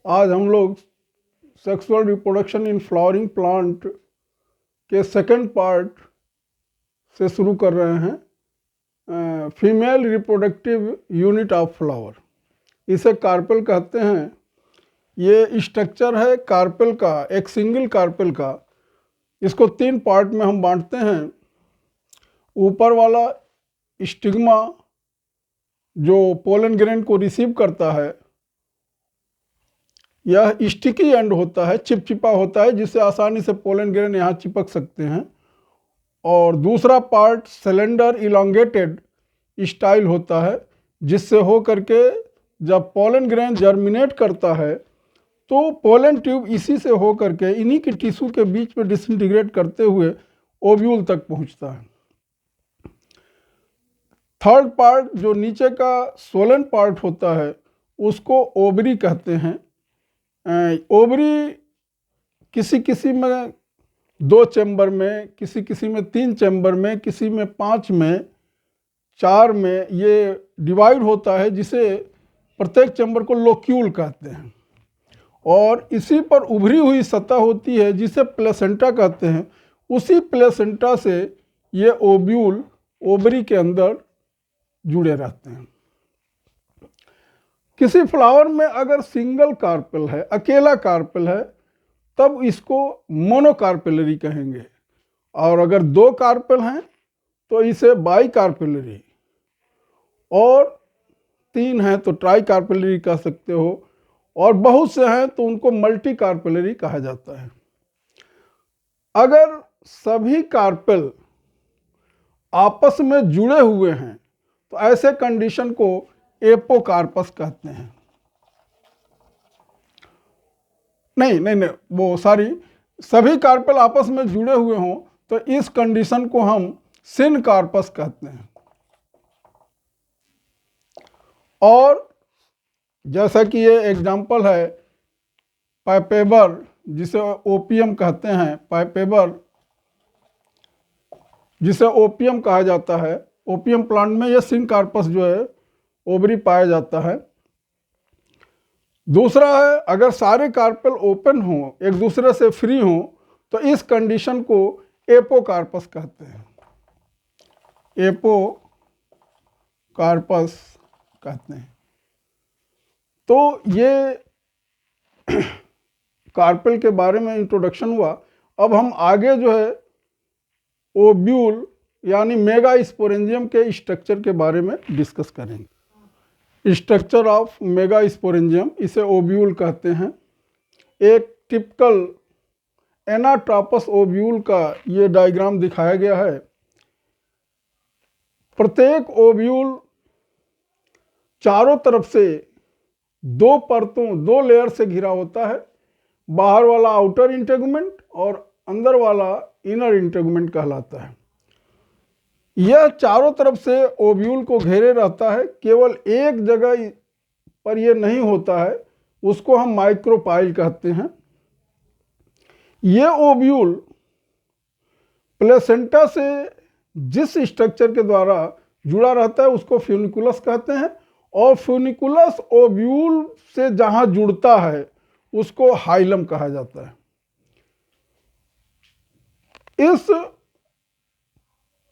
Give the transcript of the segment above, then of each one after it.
आज हम लोग sexual reproduction in flowering plant के सेकंड पार्ट से शुरू कर रहे हैं। Female reproductive unit of flower, इसे कार्पेल कहते हैं। ये स्ट्रक्चर है कार्पेल का, एक सिंगल कार्पेल का। इसको 3 पार्ट में हम बांटते हैं। ऊपर वाला स्टिग्मा जो पोलन ग्रेन को रिसीव करता है, यह स्टिकी एंड होता है, चिपचिपा होता है, जिससे आसानी से पोलन ग्रेन यहाँ चिपक सकते हैं। और दूसरा पार्ट सिलेंडर इलांगेटेड स्टाइल होता है, जिससे हो करके जब पोलन ग्रेन जर्मिनेट करता है तो पोलन ट्यूब इसी से हो करके इन्हीं के टिश्यू के बीच में डिसइंटीग्रेट करते हुए ओव्यूल तक पहुंचता है। थर्ड पार्ट जो नीचे का सोलन पार्ट होता है उसको ओवरी कहते हैं। ओवरी किसी किसी में 2 चैम्बर में, किसी किसी में 3 चैम्बर में, किसी में 5 में, 4 में ये डिवाइड होता है, जिसे प्रत्येक चैम्बर को लोक्यूल कहते हैं। और इसी पर उभरी हुई सतह होती है जिसे प्लेसेंटा कहते हैं। उसी प्लेसेंटा से ये ओव्यूल ओवरी के अंदर जुड़े रहते हैं। किसी फ्लावर में अगर सिंगल कार्पेल है, अकेला कार्पेल है, तब इसको मोनोकार्पेलरी कहेंगे। और अगर 2 कार्पेल हैं तो इसे बाई कार्पेलरी, और 3 हैं तो ट्राई कार्पेलरी कह सकते हो, और बहुत से हैं तो उनको मल्टी कार्पेलरी कहा जाता है। अगर सभी कार्पेल आपस में जुड़े हुए हैं तो ऐसे कंडीशन को एपोकार्पस कहते हैं। नहीं, वो सभी कार्पेल आपस में जुड़े हुए हों तो इस कंडीशन को हम सिनकार्पस कहते हैं। और जैसा कि ये एग्जाम्पल है पाइपेबर, जिसे ओपियम कहते हैं, पाइपेबर जिसे ओपियम कहा जाता है। ओपियम प्लांट में ये सिनकार्पस जो है ओवरी पाया जाता है। दूसरा है, अगर सारे कार्पेल ओपन हों, एक दूसरे से फ्री हों, तो इस कंडीशन को एपोकार्पस कहते हैं। एपोकार्पस कहते हैं। तो ये कार्पेल के बारे में इंट्रोडक्शन हुआ। अब हम आगे जो है ओव्यूल यानी मेगास्पोरेंजियम के स्ट्रक्चर के बारे में डिस्कस करेंगे। स्ट्रक्चर ऑफ मेगास्पोरेंजियम, इसे ओव्यूल कहते हैं। एक टिपिकल एनाट्रापस ओव्यूल का ये डायग्राम दिखाया गया है। प्रत्येक ओव्यूल चारों तरफ से 2 परतों, 2 लेयर से घिरा होता है। बाहर वाला आउटर इंटेगुमेंट और अंदर वाला इनर इंटेगुमेंट कहलाता है। यह चारों तरफ से ओव्यूल को घेरे रहता है। केवल एक जगह पर यह नहीं होता है, उसको हम माइक्रोपाइल कहते हैं। यह ओव्यूल प्लेसेंटा से जिस स्ट्रक्चर के द्वारा जुड़ा रहता है उसको फ्यूनिकुलस कहते हैं, और फ्यूनिकुलस ओव्यूल से जहां जुड़ता है उसको हाइलम कहा जाता है। इस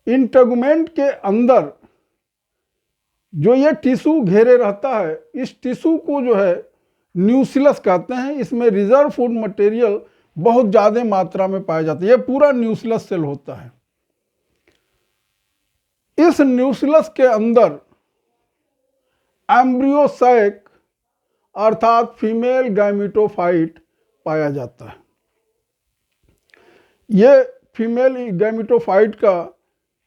इंटेगुमेंट के अंदर जो ये टिश्यू घेरे रहता है, इस टिश्यू को जो है न्यूसिलस कहते हैं। इसमें रिजर्व फूड मटेरियल बहुत ज़्यादा मात्रा में पाया जाता है। ये पूरा न्यूसिलस सेल होता है। इस न्यूसिलस के अंदर एम्ब्रियोसाइक अर्थात फीमेल गैमेटोफाइट पाया जाता है। ये फीमेल गैमेटोफाइट का,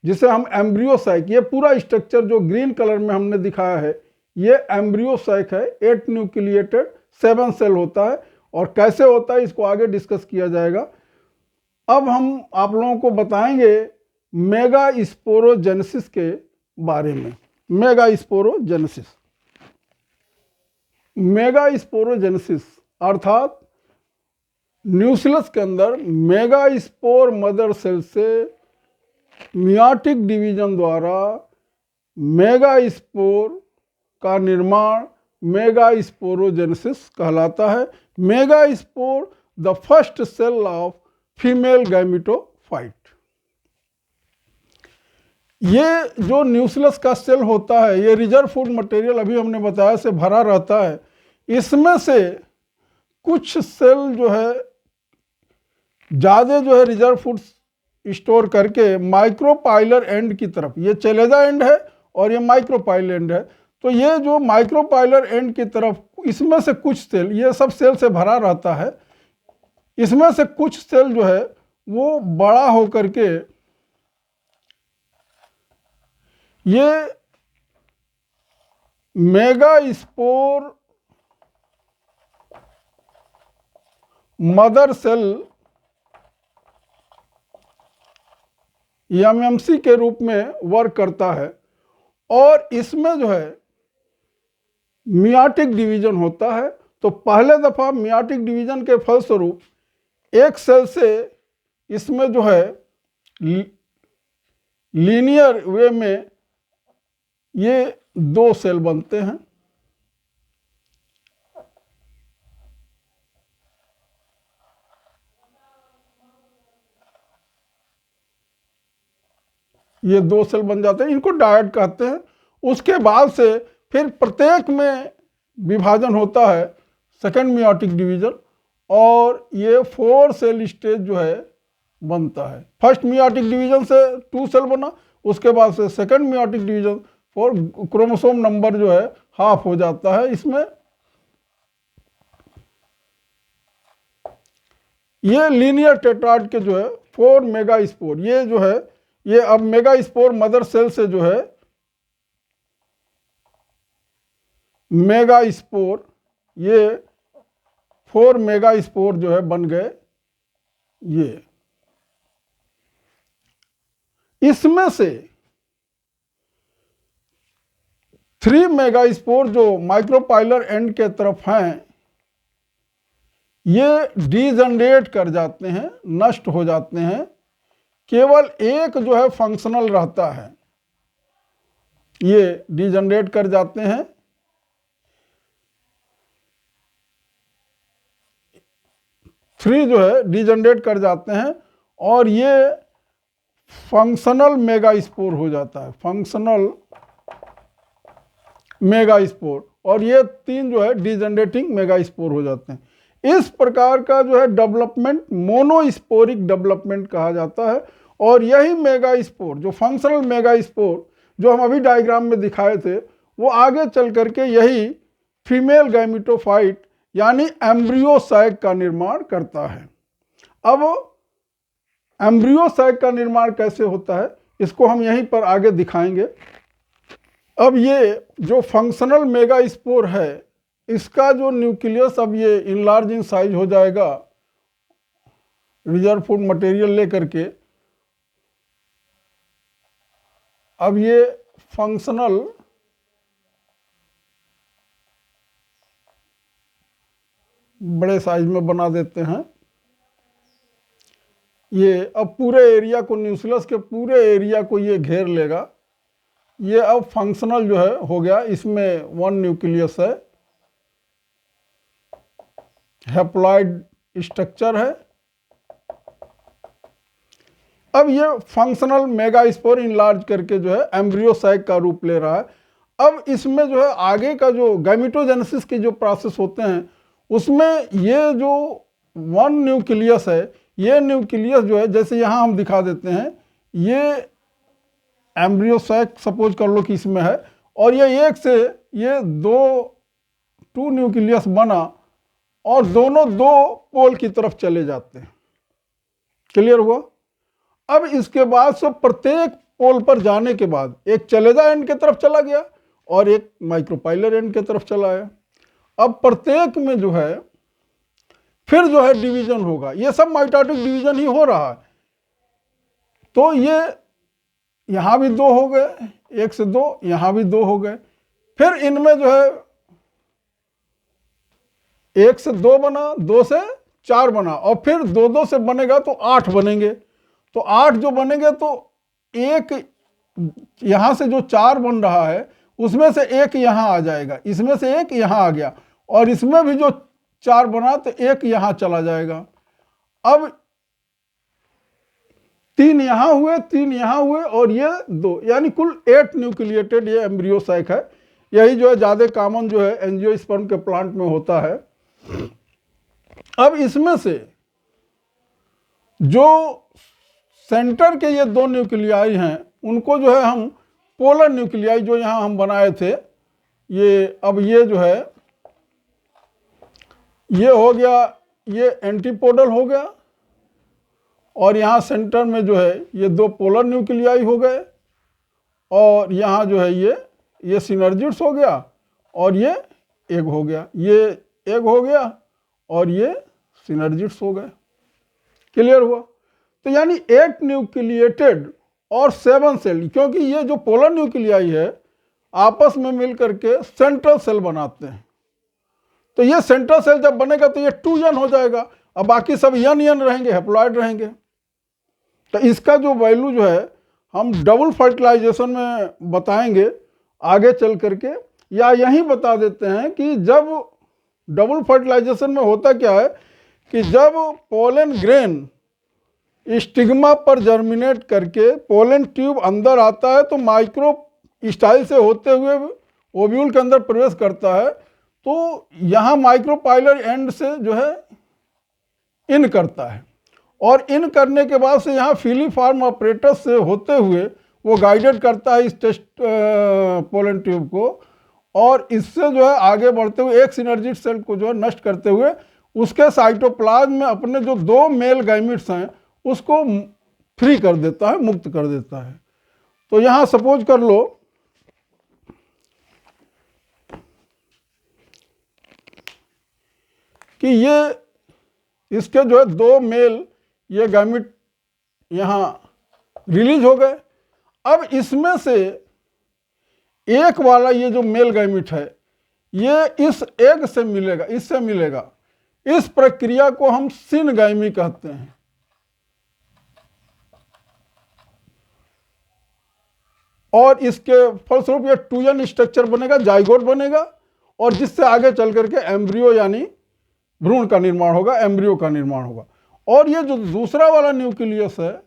जिसे हम एम्ब्रियोसाइक, ये पूरा स्ट्रक्चर जो ग्रीन कलर में हमने दिखाया है, ये एम्ब्रियोसाइक है। 8 न्यूक्लिएटेड 7 सेल होता है। और कैसे होता है इसको आगे डिस्कस किया जाएगा। अब हम आप लोगों को बताएंगे मेगास्पोरोजेनेसिस के बारे में। मेगास्पोरोजेनेसिस अर्थात न्यूसिलस के अंदर मेगास्पोर मदर सेल से मियाटिक डिवीजन द्वारा मेगास्पोर का निर्माण मेगा स्पोरोजेनेसिस कहलाता है। Megaspore the first cell of female gametophyte. ये जो न्यूक्लियस का सेल होता है, ये रिजर्व फूड मटेरियल अभी हमने बताया से भरा रहता है। इसमें से कुछ सेल जो है ज़्यादा जो है रिजर्व फूड स्टोर करके माइक्रोपाइलर एंड की तरफ, ये चेलेजा एंड है और ये माइक्रोपाइलर एंड है, तो ये जो माइक्रोपाइलर एंड की तरफ इसमें से कुछ सेल, ये सब सेल से भरा रहता है, इसमें से कुछ सेल जो है वो बड़ा होकर के ये megaspore mother cell MMC के रूप में वर्क करता है और इसमें जो है मियाटिक डिवीजन होता है। तो पहले दफा मियाटिक डिवीजन के फलस्वरूप एक सेल से इसमें जो है लीनियर वे में ये दो सेल बनते हैं। ये दो सेल बन जाते हैं, इनको डायड कहते हैं। उसके बाद से फिर प्रत्येक में विभाजन होता है, सेकेंड मियाटिक डिवीजन, और ये 4 सेल स्टेज जो है बनता है। फर्स्ट मियाटिक डिवीजन से 2 सेल बना, उसके बाद से second meiotic division 4, chromosome number जो है हाफ हो जाता है इसमें। ये लीनियर टेट्राड के जो है 4 मेगा स्पोर, ये जो है ये अब मेगा स्पोर मदर सेल से जो है मेगा स्पोर, ये 4 मेगा स्पोर जो है बन गए। ये इसमें से 3 मेगा स्पोर जो माइक्रोपाइलर एंड के तरफ हैं, ये डीजनरेट कर जाते हैं, नष्ट हो जाते हैं। केवल एक जो है फंक्शनल रहता है, ये डीजनरेट कर जाते हैं। थ्री जो है डीजनरेट कर जाते हैं और ये फंक्शनल मेगा स्पोर हो जाता है, फंक्शनल मेगा स्पोर, और ये 3 जो है डीजनरेटिंग मेगा स्पोर हो जाते हैं। इस प्रकार का जो है डेवलपमेंट मोनोस्पोरिक डेवलपमेंट कहा जाता है। और यही मेगा स्पोर, जो फंक्शनल मेगा स्पोर जो हम अभी डायग्राम में दिखाए थे, वो आगे चल करके यही फीमेल गैमेटोफाइट यानी एम्ब्रियोसाइक का निर्माण करता है। अब एम्ब्रियोसाइक का निर्माण कैसे होता है इसको हम यहीं पर आगे दिखाएंगे। अब ये जो फंक्शनल मेगा स्पोर है, इसका जो न्यूक्लियस अब ये इनलार्ज इन साइज हो जाएगा रिजर्व फूड मटेरियल लेकर के। अब ये फंक्शनल बड़े साइज में बना देते हैं। ये अब पूरे एरिया को, न्यूक्लियस के पूरे एरिया को ये घेर लेगा। ये अब फंक्शनल जो है हो गया, इसमें 1 न्यूक्लियस है, हैप्लॉइड स्ट्रक्चर है। अब ये फंक्शनल मेगा स्पोर इनलार्ज करके जो है एम्ब्रियोसाइक का रूप ले रहा है। अब इसमें जो है आगे का जो गैमेटोजेनेसिस के जो प्रोसेस होते हैं, उसमें ये जो 1 न्यूक्लियस है, ये न्यूक्लियस जो है जैसे यहाँ हम दिखा देते हैं, ये एम्ब्रियोसाइक सपोज कर लो कि इसमें है, और ये एक से ये 2 न्यूक्लियस बना और दोनों 2 पोल की तरफ चले जाते हैं। क्लियर हुआ? अब इसके बाद से प्रत्येक पोल पर जाने के बाद एक चलेजा एंड की तरफ चला गया और एक माइक्रोपाइलर एंड की तरफ चला आया। अब प्रत्येक में जो है फिर जो है डिवीजन होगा। ये सब माइटोटिक डिवीजन ही हो रहा है। तो ये यहाँ भी 2 हो गए, 1 से 2, यहाँ भी 2 हो गए। फिर इनमें जो है 1 से 2 बना, 2 से 4 बना, और फिर 2-2 से बनेगा तो 8 बनेंगे। तो 8 जो बनेंगे तो एक यहाँ से जो 4 बन रहा है उसमें से एक यहाँ आ जाएगा, इसमें से एक यहाँ आ गया, और इसमें भी जो 4 बना तो एक यहाँ चला जाएगा। अब 3 यहाँ हुए, 3 यहाँ हुए, और ये 2, यानी कुल 8 न्यूक्लिएटेड ये एम्ब्रियो सैक है। यही जो है ज़्यादा कॉमन जो है एंजियोस्पर्म के प्लांट में होता है। अब इसमें से जो सेंटर के ये 2 न्यूक्लियाई हैं, उनको जो है हम पोलर न्यूक्लियाई जो यहाँ हम बनाए थे, ये अब ये जो है ये हो गया, ये एंटीपोडल हो गया, और यहाँ सेंटर में जो है ये 2 पोलर न्यूक्लियाई हो गए, और यहाँ जो है ये सिनर्जिड्स हो गया, और ये एग हो गया, ये एग हो गया, और ये सिनर्जिड्स हो गए। क्लियर हुआ? तो यानी 8 न्यूक्लिएटेड और 7 सेल, क्योंकि ये जो पोलर न्यूक्लियाई है आपस में मिल करके सेंट्रल सेल बनाते हैं। तो ये सेंट्रल सेल जब बनेगा तो ये 2n हो जाएगा, अब बाकी सब n रहेंगे, हैप्लॉइड रहेंगे। तो इसका जो वैल्यू जो है हम डबल फर्टिलाइजेशन में बताएंगे आगे चल करके, या यहीं बता देते हैं कि जब डबल फर्टिलाइजेशन में होता क्या है कि जब पोलन ग्रेन स्टिग्मा पर जर्मिनेट करके पोलन ट्यूब अंदर आता है तो माइक्रो स्टाइल से होते हुए ओव्यूल के अंदर प्रवेश करता है, तो यहाँ माइक्रोपाइलर एंड से जो है इन करता है, और इन करने के बाद से यहाँ फिलीफॉर्म ऑपरेटस से होते हुए वो गाइडेड करता है इस टेस्ट पोलन ट्यूब को, और इससे जो है आगे बढ़ते हुए एक सिनर्जिड सेल को जो है नष्ट करते हुए उसके साइटोप्लाज्म में अपने जो 2 मेल गैमिट्स हैं उसको फ्री कर देता है, मुक्त कर देता है। तो यहाँ सपोज कर लो कि ये इसके जो है 2 मेल ये गैमिट यहाँ रिलीज हो गए। अब इसमें से एक वाला ये जो मेल गैमिट है ये इस एग से मिलेगा, इससे मिलेगा। इस प्रक्रिया को हम सिनगैमी कहते हैं। और इसके फलस्वरूप ये 2n स्ट्रक्चर बनेगा, जाइगोट बनेगा, और जिससे आगे चल करके एम्ब्रियो यानी भ्रूण का निर्माण होगा, एम्ब्रियो का निर्माण होगा। और ये जो दूसरा वाला न्यूक्लियस है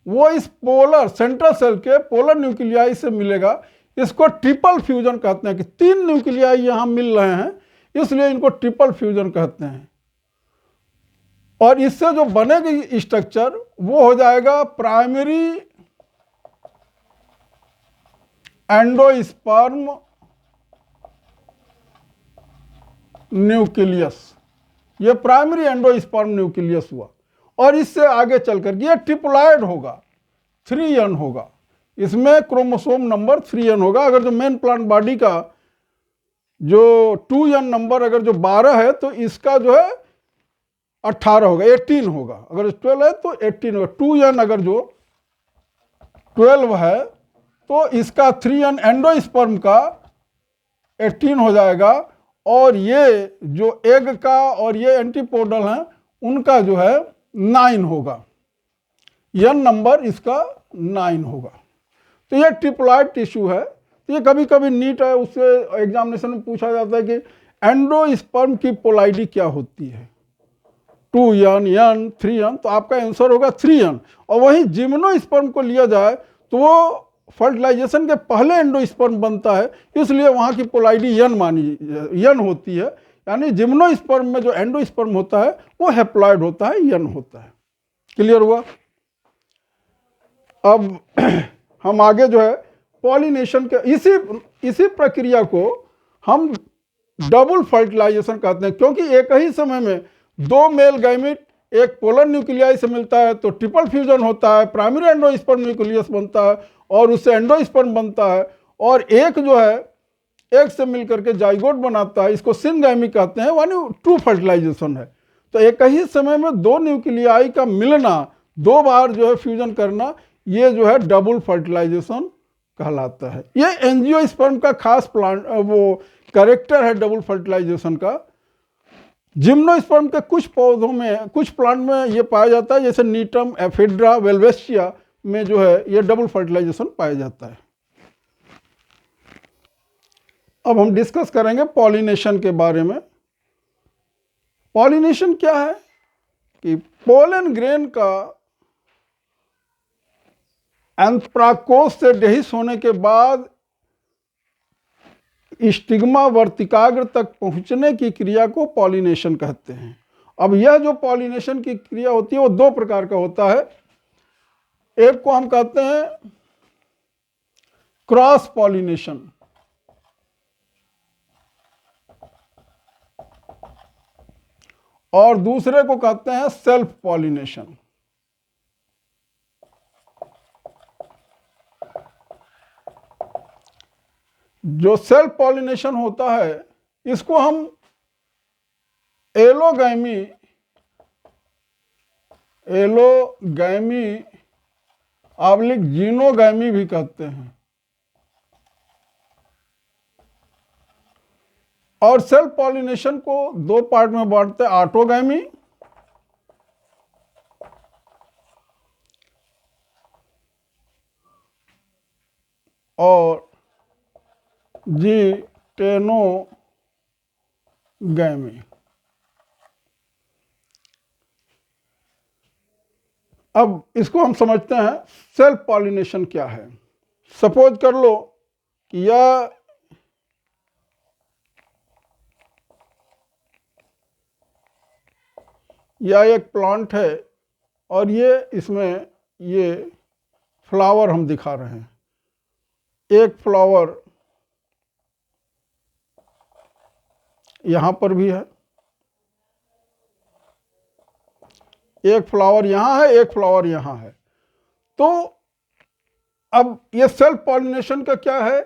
वो इस पोलर सेंट्रल सेल के पोलर न्यूक्लियाई से मिलेगा। इसको ट्रिपल फ्यूजन कहते हैं कि 3 न्यूक्लियाई यहाँ मिल रहे हैं, इसलिए इनको ट्रिपल फ्यूजन कहते हैं। और इससे जो बनेगी स्ट्रक्चर वो हो जाएगा प्राइमरी एंडोस्पर्म न्यूक्लियस। ये प्राइमरी एंडोस्पर्म न्यूक्लियस हुआ, और इससे आगे चलकर ये ट्रिप्लॉइड होगा, 3n होगा, इसमें क्रोमोसोम नंबर 3n होगा। अगर जो मेन प्लांट बॉडी का जो 2n नंबर अगर जो 12 है तो इसका जो है 18 होगा, 18 होगा। अगर 12 है तो 18 होगा। 2n अगर जो 12 है तो इसका 3n एंडोस्पर्म का 18 हो जाएगा, और ये जो एग का और ये एंटीपोडल हैं उनका जो है 9 होगा, n नंबर इसका 9 होगा। तो ये ट्रिप्लॉइड टिश्यू है। तो ये कभी कभी नीट है उससे एग्जामिनेशन में पूछा जाता है कि एंडोस्पर्म की पोलाइडी क्या होती है, 2n, n, 3n, तो आपका आंसर होगा 3n। और वहीं जिम्नोस्पर्म को लिया जाए तो वो फर्टिलाइजेशन के पहले एंडोस्पर्म बनता है, इसलिए वहाँ की पोलाइडी n होती है। यानी जिम्नोस्पर्म में जो एंडोस्पर्म होता है वो हैप्लॉइड होता है, n होता है। क्लियर हुआ? अब हम आगे जो है पॉलिनेशन के इसी प्रक्रिया को हम डबल फर्टिलाइजेशन कहते हैं, क्योंकि एक ही समय में 2 मेल गैमिट एक पोलर न्यूक्लियाई से मिलता है तो ट्रिपल फ्यूजन होता है, प्राइमरी एंडोस्पर्म न्यूक्लियस बनता है और उससे एंडोस्पर्म बनता है, और एक जो है एक से मिलकर के जाइगोट बनाता है, इसको सिनगैमी कहते हैं, यानी ट्रू फर्टिलाइजेशन है। तो एक ही समय में 2 न्यूक्लियाई का मिलना, 2 बार जो है फ्यूजन करना, ये जो है डबल फर्टिलाइजेशन कहलाता है। ये एंजियोस्पर्म का खास प्लांट वो कैरेक्टर है डबल फर्टिलाइजेशन का। जिम्नोस्पर्म के कुछ पौधों में, कुछ प्लांट में ये पाया जाता है, जैसे नीटम, एफिड्रा, वेल्वेस्टिया में जो है ये डबल फर्टिलाइजेशन पाया जाता है। अब हम डिस्कस करेंगे पॉलिनेशन के बारे में। पॉलिनेशन क्या है कि पोलन ग्रेन का अंतःपरागकोश से डेहिस होने के बाद स्टिग्मा वर्तिकाग्र तक पहुंचने की क्रिया को पॉलिनेशन कहते हैं। अब यह जो पॉलिनेशन की क्रिया होती है वो दो प्रकार का होता है। एक को हम कहते हैं क्रॉस पॉलिनेशन, और दूसरे को कहते हैं सेल्फ पॉलिनेशन। जो सेल्फ पॉलिनेशन होता है इसको हम एलोगैमी ऑब्लिक जीनोगैमी भी कहते हैं। और सेल्फ पॉलिनेशन को दो पार्ट में बांटते हैं, ऑटोगैमी और जीटेनोगैमी। अब इसको हम समझते हैं सेल्फ पॉलिनेशन क्या है। सपोज कर लो कि यह एक प्लांट है और इसमें ये फ्लावर हम दिखा रहे हैं। एक फ्लावर यहां पर भी है, एक फ्लावर यहां है, एक फ्लावर यहां है। तो अब ये सेल्फ पॉलिनेशन का क्या है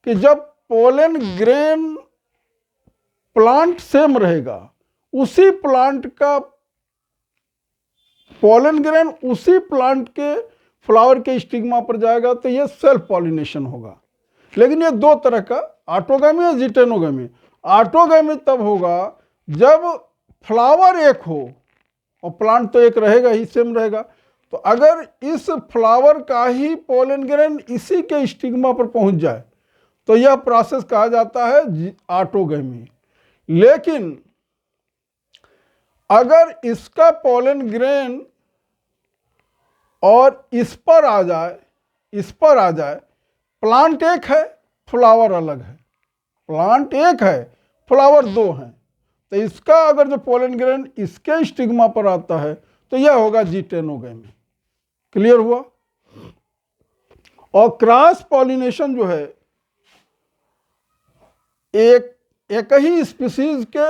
कि जब पोलन ग्रेन प्लांट सेम रहेगा, उसी प्लांट का पोलन ग्रेन उसी प्लांट के फ्लावर के स्टिग्मा पर जाएगा तो ये सेल्फ पॉलिनेशन होगा। लेकिन ये दो तरह का, ऑटोगैमी और जीटेनोगैमी। ऑटोगैमी तब होगा जब फ्लावर एक हो और प्लांट तो एक रहेगा ही, सेम रहेगा। तो अगर इस फ्लावर का ही पोलन ग्रेन इसी के स्टिग्मा पर पहुंच जाए तो यह प्रोसेस कहा जाता है ऑटोगैमी। लेकिन अगर इसका पोलन ग्रेन और इस पर आ जाए, प्लांट एक है, फ्लावर अलग है, प्लांट एक है, फ्लावर दो हैं, तो इसका अगर जो पोलन ग्रेन इसके स्टिग्मा पर आता है तो यह होगा जीटेनोगैमी। क्लियर हुआ? और क्रॉस पॉलिनेशन जो है, एक ही स्पीसीज के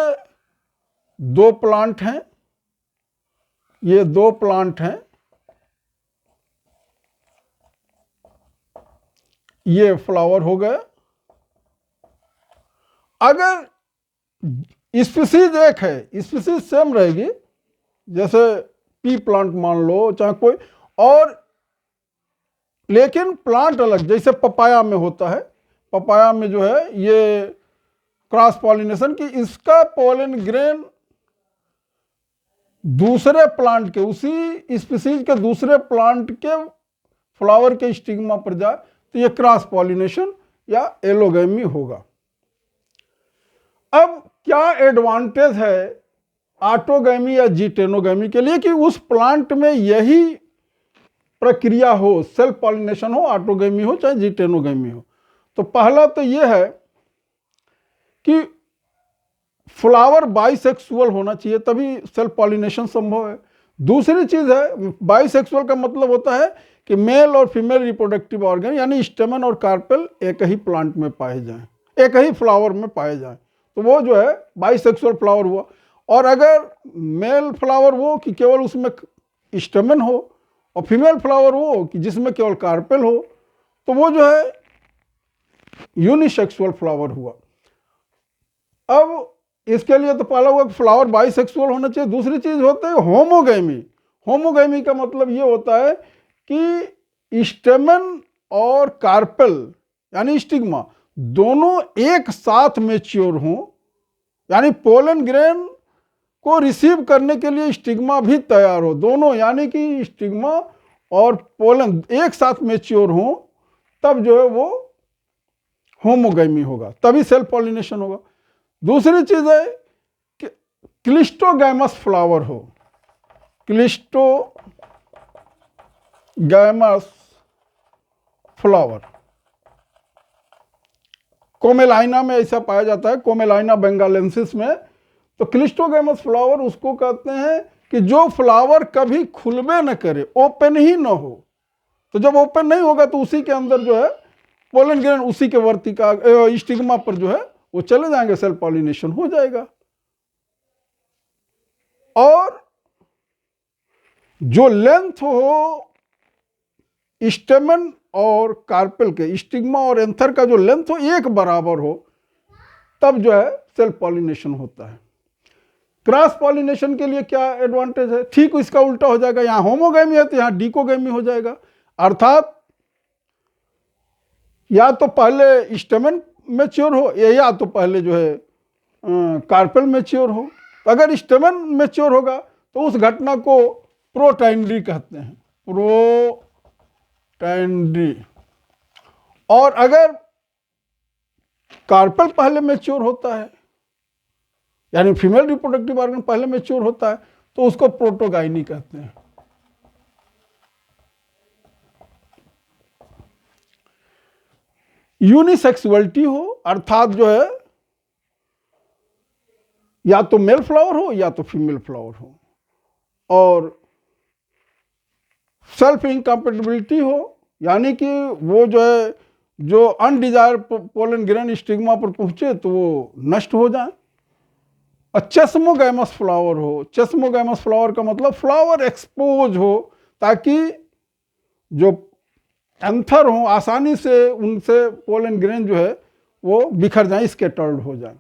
दो प्लांट हैं, ये दो प्लांट हैं, ये फ्लावर हो गए। अगर स्पीसीज एक है, स्पीसीज सेम रहेगी, जैसे पी प्लांट मान लो चाहे कोई और, लेकिन प्लांट अलग, जैसे पपाया में होता है। पपाया में जो है ये क्रॉस पॉलिनेशन की इसका पोलन ग्रेन दूसरे प्लांट के, उसी स्पीसीज के दूसरे प्लांट के फ्लावर के स्टिग्मा पर जाए तो ये क्रॉस पॉलिनेशन या एलोगैमी होगा। अब क्या एडवांटेज है ऑटोगैमी या जीटेनोगैमी के लिए कि उस प्लांट में यही प्रक्रिया हो, सेल्फ पॉलिनेशन हो, ऑटोगैमी हो चाहे जीटेनोगैमी हो। तो पहला तो यह है कि फ्लावर बाइसेक्सुअल होना चाहिए, तभी सेल्फ पॉलिनेशन संभव है। दूसरी चीज है, बाइसेक्सुअल का मतलब होता है कि मेल और फीमेल रिप्रोडक्टिव ऑर्गन यानी स्टेमन और कार्पेल एक ही प्लांट में पाए जाएं, एक ही फ्लावर में पाए जाएं, तो वो जो है बाइसेक्सुअल फ्लावर हुआ। और अगर मेल फ्लावर वो कि केवल उसमें स्टेमन हो और फीमेल फ्लावर वो कि जिसमें केवल कार्पेल हो, तो वो जो है यूनिसेक्सुअल फ्लावर हुआ। अब इसके लिए तो पहला हुआ फ्लावर बाइसेक्सुअल होना चाहिए। दूसरी चीज होता है होमोगैमी। होमोगैमी का मतलब ये होता है कि स्टेमन और कार्पेल यानी स्टिग्मा दोनों एक साथ मैच्योर हों, यानी पोलन ग्रेन को रिसीव करने के लिए स्टिग्मा भी तैयार हो, दोनों यानी कि स्टिग्मा और पोलन एक साथ मैच्योर हों, तब जो है वो होमोगैमी होगा, तभी सेल्फ पॉलिनेशन होगा। दूसरी चीज है कि क्लिस्टोगैमस फ्लावर हो, क्लिस्टोगैमस फ्लावर कोमेलाइना में ऐसा पाया जाता है, कोमेलाइना बेंगालेंसिस में। तो क्लिस्टोगैमस फ्लावर उसको कहते हैं कि जो फ्लावर कभी खुलबे न करे, ओपन ही न हो। तो जब ओपन नहीं होगा तो उसी के अंदर जो है पोलन ग्रेन उसी के वर्तिका स्टिग्मा पर जो है वो चले जाएंगे, सेल्फ पॉलिनेशन हो जाएगा। और जो लेंथ हो स्टेमन और कार्पेल के, स्टिग्मा और एंथर का जो लेंथ हो एक बराबर हो, तब जो है सेल्फ पॉलिनेशन होता है। क्रॉस पॉलिनेशन के लिए क्या एडवांटेज है? ठीक इसका उल्टा हो जाएगा, यहां होमोगैमी है तो यहां डिकोगैमी हो जाएगा। अर्थात या तो पहले स्टेमन मैच्योर हो या तो पहले जो है कार्पेल मैच्योर हो। अगर स्टेमन मैच्योर होगा तो उस घटना को प्रोटैंड्री कहते हैं, प्रोटैंड्री। और अगर कार्पेल पहले मैच्योर होता है, यानी फीमेल रिप्रोडक्टिव ऑर्गन पहले मैच्योर होता है, तो उसको प्रोटोगाइनी कहते हैं। यूनिसेक्सुअलिटी हो, अर्थात जो है या तो मेल फ्लावर हो या तो फीमेल फ्लावर हो। और सेल्फ इनकम्पेटिबिलिटी हो, यानी कि वो जो है जो अनडिजायर पोलन ग्रेन स्टिग्मा पर पहुंचे तो वो नष्ट हो जाए। और चेस्मोगैमस फ्लावर हो, चेस्मोगैमस फ्लावर का मतलब फ्लावर एक्सपोज हो, ताकि जो एंथर हो आसानी से उनसे पोलन ग्रेन जो है वो बिखर जाए, स्कैटर्ड हो जाए।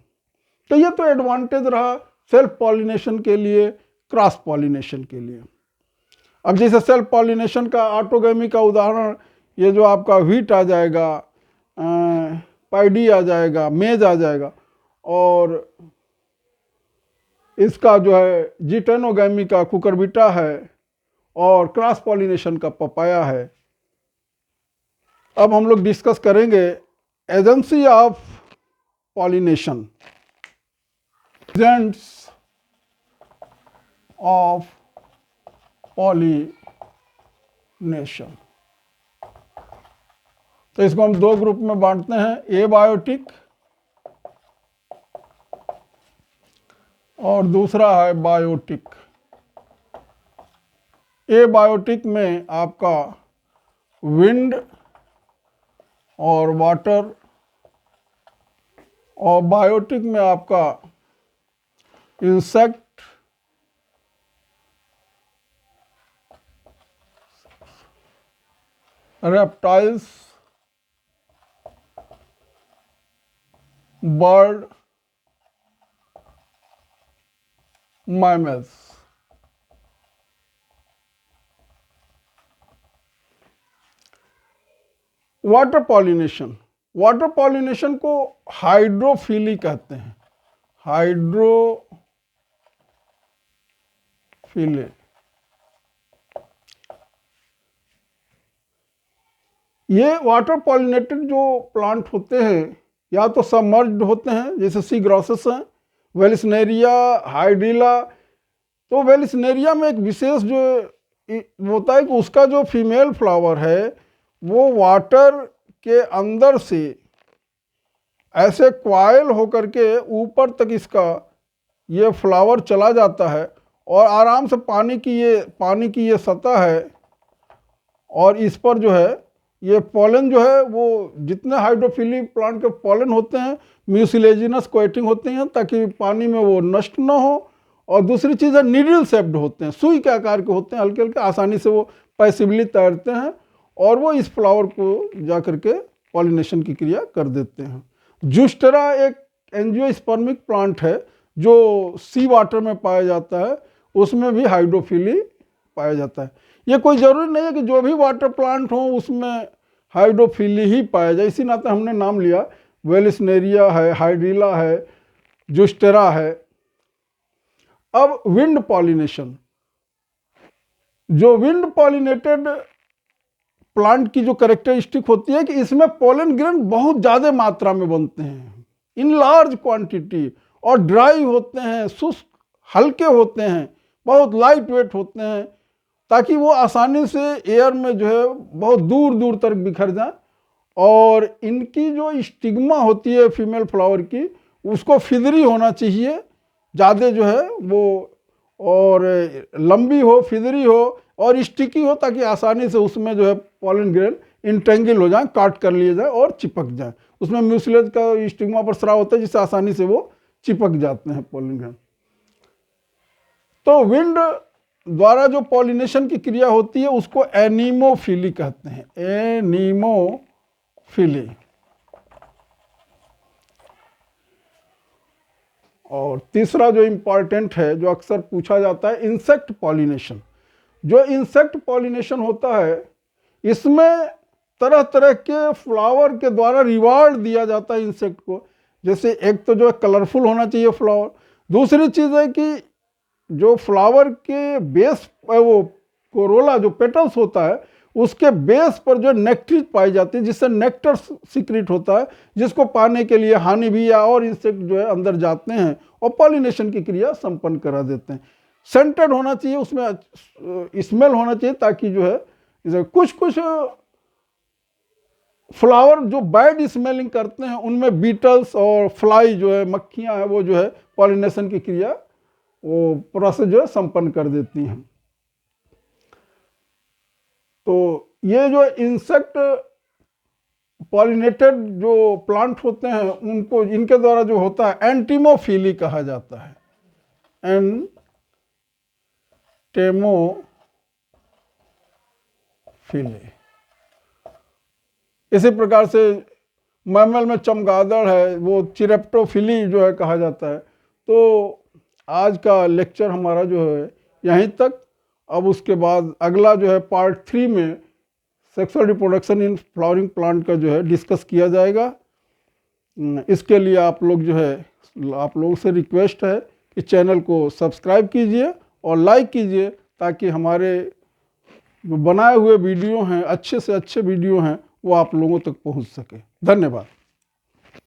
तो ये तो एडवांटेज रहा सेल्फ पॉलिनेशन के लिए, क्रॉस पॉलिनेशन के लिए। अब जैसे सेल्फ पॉलिनेशन का ऑटोगैमी का उदाहरण, ये जो आपका व्हीट आ जाएगा, पैडी आ जाएगा, मेज आ जाएगा, और इसका जो है जिटेनोगैमी का कुकरबिटा है, और क्रॉस पॉलिनेशन का पपाया है। अब हम लोग डिस्कस करेंगे agency of pollination, agents of pollination. तो इसको हम दो ग्रुप में बांटते हैं, एबायोटिक और दूसरा है बायोटिक। एबायोटिक में आपका विंड और वाटर, और बायोटिक में आपका insect, reptiles, bird, mammals. Water pollination, water pollination को हाइड्रोफिली कहते हैं, हाइड्रोफिली। ये वाटर पॉलिनेटेड जो प्लांट होते हैं या तो सबमर्ज्ड होते हैं, जैसे सी ग्रॉसेस हैं, वेलिस्नेरिया, हाइड्रिला। तो वेलिस्नेरिया में एक विशेष जो होता है कि उसका जो फीमेल फ्लावर है वो वाटर के अंदर से ऐसे क्वाइल होकर के ऊपर तक इसका ये फ्लावर चला जाता है, और आराम से पानी की ये सतह है, और इस पर जो है ये पॉलन जो है वो जितने हाइड्रोफिली प्लांट के पॉलन होते हैं म्यूसिलेजिनस कोएटिंग होते हैं, ताकि पानी में वो नष्ट ना हो। और दूसरी चीज़ है नीडल शेप्ड होते हैं, सुई के आकार के होते हैं, हल्के हल्के, आसानी से वो पैसिवली तैरते हैं, और वो इस फ्लावर को जा करके पॉलिनेशन की क्रिया कर देते हैं। जूस्टेरा एक एंजियोस्पर्मिक प्लांट है जो सी वाटर में पाया जाता है, उसमें भी हाइड्रोफिली पाया जाता है। ये कोई ज़रूरी नहीं है कि जो भी वाटर प्लांट हो उसमें हाइड्रोफिली ही पाया जाए, इसी नाते हमने नाम लिया। वेलिस्नेरिया है, हाइड्रिला है, जूस्टेरा है। अब विंड पॉलिनेशन, जो विंड पॉलिनेटेड प्लांट की जो कैरेक्टरिस्टिक होती है कि इसमें पोलन ग्रेन बहुत ज़्यादा मात्रा में बनते हैं इन लार्ज क्वांटिटी, और ड्राई होते हैं, शुष्क हल्के होते हैं, बहुत लाइट वेट होते हैं, ताकि वो आसानी से एयर में जो है बहुत दूर दूर तक बिखर जाए। और इनकी जो स्टिग्मा होती है फीमेल फ्लावर की, उसको फिदरी होना चाहिए ज़्यादा जो है वो, और लंबी हो, फिदरी हो और स्टिकी हो, ताकि आसानी से उसमें जो है पॉलन ग्रेन इंटेंगल हो जाए, काट कर लिए जाए और चिपक जाए। उसमें म्यूसिलेज का स्टिग्मा पर स्राव होता है जिससे आसानी से वो चिपक जाते हैं पॉलन ग्रेन। तो विंड द्वारा जो पॉलिनेशन की क्रिया होती है उसको एनीमोफिली कहते हैं, एनीमोफिली। और तीसरा जो इम्पॉर्टेंट है, जो अक्सर पूछा जाता है, इंसेक्ट पॉलिनेशन। जो इंसेक्ट पॉलिनेशन होता है इसमें तरह तरह के फ्लावर के द्वारा रिवार्ड दिया जाता है इंसेक्ट को। जैसे एक तो जो है कलरफुल होना चाहिए फ्लावर, दूसरी चीज़ है कि जो फ्लावर के बेस वो कोरोला जो पेटल्स होता है उसके बेस पर जो नेक्ट्रीज पाई जाती है, जिससे नेक्टर सीक्रेट होता है, जिसको पाने के लिए हानि भी या और इंसेक्ट जो है अंदर जाते हैं और पॉलिनेशन की क्रिया संपन्न करा देते हैं। सेंटेड होना चाहिए, उसमें स्मेल होना चाहिए, ताकि जो है कुछ कुछ फ्लावर जो बैड स्मेलिंग करते हैं उनमें बीटल्स और फ्लाई जो है, मक्खियां हैं, वो जो है पॉलिनेशन की क्रिया वो प्रोसेस जो है संपन्न कर देती हैं। तो ये जो इंसेक्ट पॉलिनेटेड जो प्लांट होते हैं उनको, इनके द्वारा जो होता है एंटीमोफिली कहा जाता है, एंटीमोफिली। इसी प्रकार से मैमल में चमगादड़ है, वो चिरेप्टोफिली जो है कहा जाता है। तो आज का लेक्चर हमारा जो है यहीं तक। अब उसके बाद अगला जो है पार्ट 3 में sexual reproduction in flowering plant का जो है डिस्कस किया जाएगा। इसके लिए आप लोग जो है, आप लोगों से रिक्वेस्ट है कि चैनल को सब्सक्राइब कीजिए और लाइक कीजिए, ताकि हमारे जो बनाए हुए वीडियो हैं, अच्छे से अच्छे वीडियो हैं, वो आप लोगों तक पहुंच सके। धन्यवाद।